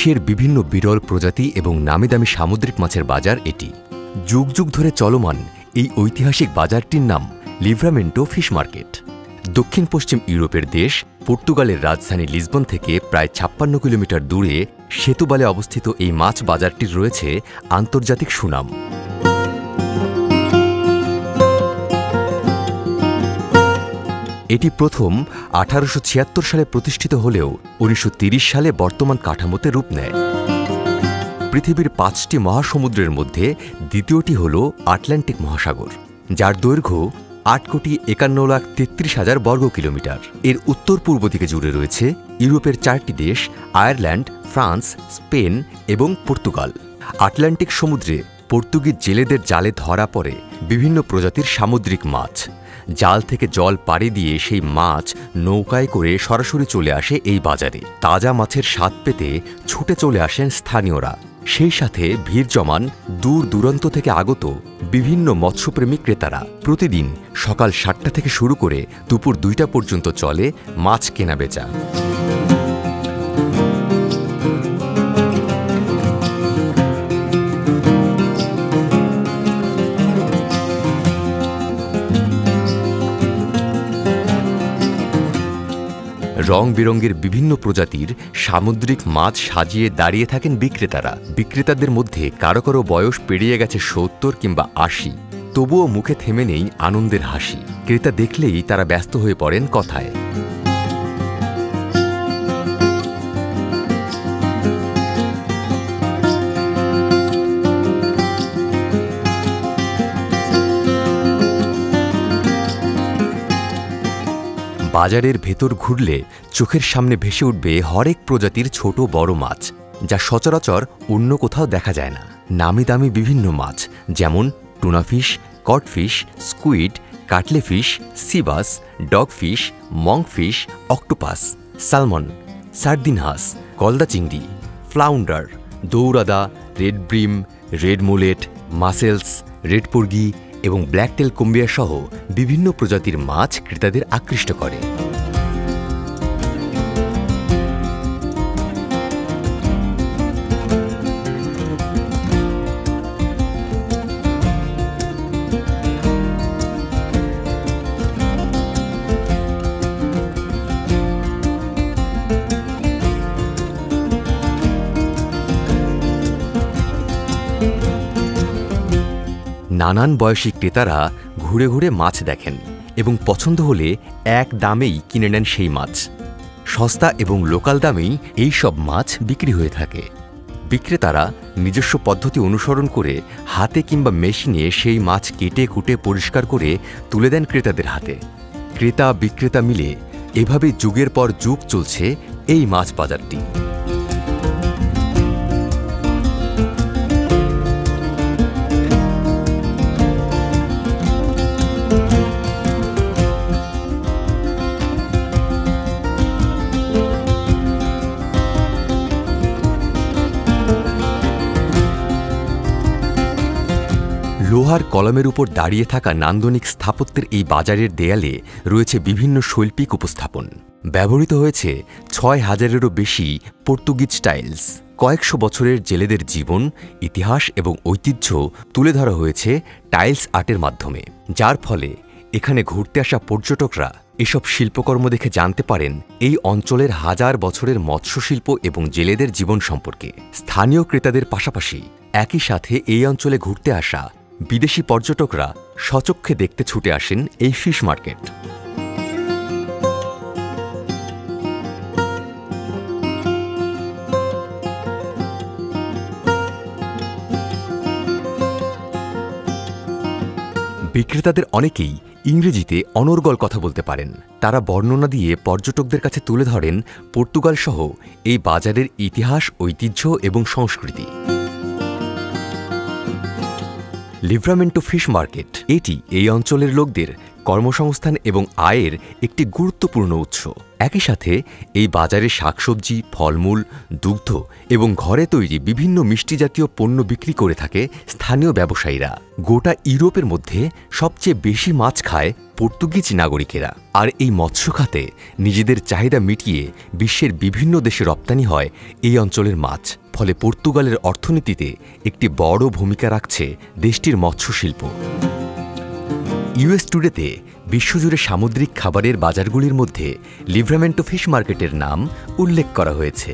বিশ্বের বিভিন্ন বিরল প্রজাতি এবং নামিদামি সামুদ্রিক মাছের বাজার এটি। যুগ যুগ ধরে চলমান এই ঐতিহাসিক বাজারটির নাম লিভরামেন্টো ফিশ মার্কেট। দক্ষিণ পশ্চিম ইউরোপের দেশ পর্তুগালের রাজধানী লিসবন থেকে প্রায় ৫৬ কিলোমিটার দূরে সেতুবালে অবস্থিত এই মাছ বাজারটির রয়েছে আন্তর্জাতিক সুনাম। এটি প্রথম ১৮৭৬ সালে প্রতিষ্ঠিত হলেও ১৯৩০ সালে বর্তমান কাঠামোতে রূপ নেয়। পৃথিবীর ৫টি মহাসমুদ্রের মধ্যে দ্বিতীয়টি হল আটলান্টিক মহাসাগর, যার দৈর্ঘ্য ৮,৫১,৩৩,০০০ বর্গ কিলোমিটার। এর উত্তর পূর্ব দিকে জুড়ে রয়েছে ইউরোপের ৪টি দেশ আয়ারল্যান্ড, ফ্রান্স, স্পেন এবং পর্তুগাল। আটলান্টিক সমুদ্রে পর্তুগিজ জেলেদের জালে ধরা পড়ে বিভিন্ন প্রজাতির সামুদ্রিক মাছ। জাল থেকে জল পাড়ি দিয়ে সেই মাছ নৌকায় করে সরাসরি চলে আসে এই বাজারে। তাজা মাছের স্বাদ পেতে ছুটে চলে আসেন স্থানীয়রা। সেই সাথে ভিড় জমান দূর দূরান্ত থেকে আগত বিভিন্ন মৎস্যপ্রেমী ক্রেতারা। প্রতিদিন সকাল ৭টা থেকে শুরু করে দুপুর ২টা পর্যন্ত চলে মাছ কেনাবেচা। রং বেরঙের বিভিন্ন প্রজাতির সামুদ্রিক মাছ সাজিয়ে দাঁড়িয়ে থাকেন বিক্রেতারা। বিক্রেতাদের মধ্যে কারো কারো বয়স পেরিয়ে গেছে ৭০ কিংবা ৮০, তবুও মুখে থেমে নেই আনন্দের হাসি। ক্রেতা দেখলেই তারা ব্যস্ত হয়ে পড়েন কথায়। বাজারের ভেতর ঘুরলে চোখের সামনে ভেসে উঠবে হরেক প্রজাতির ছোট বড় মাছ, যা সচরাচর অন্য কোথাও দেখা যায় না। নামি দামি বিভিন্ন মাছ যেমন tuna fish, cod fish, squid, cuttlefish, sea bass, dogfish, monkfish, octopus, salmon, সার্দিনহাস, গলদা চিংড়ি, ফ্লাউন্ডার, দৌরাদা, red bream, red mullet, mussels, red porgy এবং ব্ল্যাকটেল কম্বিয়া সহ বিভিন্ন প্রজাতির মাছ ক্রেতাদের আকৃষ্ট করে। নানান বয়সী ক্রেতারা ঘুরে ঘুরে মাছ দেখেন এবং পছন্দ হলে এক দামেই কিনে নেন সেই মাছ। সস্তা এবং লোকাল দামেই এই সব মাছ বিক্রি হয়ে থাকে। বিক্রেতারা নিজস্ব পদ্ধতি অনুসরণ করে হাতে কিংবা মেশিনে সেই মাছ কেটে কুটে পরিষ্কার করে তুলে দেন ক্রেতাদের হাতে। ক্রেতা বিক্রেতা মিলে এভাবে যুগের পর যুগ চলছে এই মাছ বাজারটি। লোহার কলমের উপর দাঁড়িয়ে থাকা নান্দনিক স্থাপত্যের এই বাজারের দেয়ালে রয়েছে বিভিন্ন শৈল্পিক উপস্থাপন। ব্যবহৃত হয়েছে ৬,০০০-এরও বেশি পর্তুগিজ টাইলস। কয়েকশো বছরের জেলেদের জীবন, ইতিহাস এবং ঐতিহ্য তুলে ধরা হয়েছে টাইলস আর্টের মাধ্যমে, যার ফলে এখানে ঘুরতে আসা পর্যটকরা এসব শিল্পকর্ম দেখে জানতে পারেন এই অঞ্চলের হাজার বছরের মৎস্যশিল্প এবং জেলেদের জীবন সম্পর্কে। স্থানীয় ক্রেতাদের পাশাপাশি একই সাথে এই অঞ্চলে ঘুরতে আসা বিদেশি পর্যটকরা স্বচক্ষে দেখতে ছুটে আসেন এই ফিশ মার্কেট। বিক্রেতাদের অনেকেই ইংরেজিতে অনর্গল কথা বলতে পারেন। তারা বর্ণনা দিয়ে পর্যটকদের কাছে তুলে ধরেন পর্তুগাল সহ এই বাজারের ইতিহাস, ঐতিহ্য এবং সংস্কৃতি। লিভরামেন্টো ফিশ মার্কেট এটি এই অঞ্চলের লোকদের কর্মসংস্থান এবং আয়ের একটি গুরুত্বপূর্ণ উৎস। একই সাথে এই বাজারে শাকসবজি, ফলমূল, দুগ্ধ এবং ঘরে তৈরি বিভিন্ন মিষ্টি জাতীয় পণ্য বিক্রি করে থাকে স্থানীয় ব্যবসায়ীরা। গোটা ইউরোপের মধ্যে সবচেয়ে বেশি মাছ খায় পর্তুগিজ নাগরিকেরা। আর এই মৎস্য খাতে নিজেদের চাহিদা মিটিয়ে বিশ্বের বিভিন্ন দেশে রপ্তানি হয় এই অঞ্চলের মাছ। ফলে পর্তুগালের অর্থনীতিতে একটি বড় ভূমিকা রাখছে দেশটির মৎস্যশিল্প। ইউএস টুডেতে বিশ্বজুড়ে সামুদ্রিক খাবারের বাজারগুলির মধ্যে লিভরামেন্টো ফিশ মার্কেটের নাম উল্লেখ করা হয়েছে।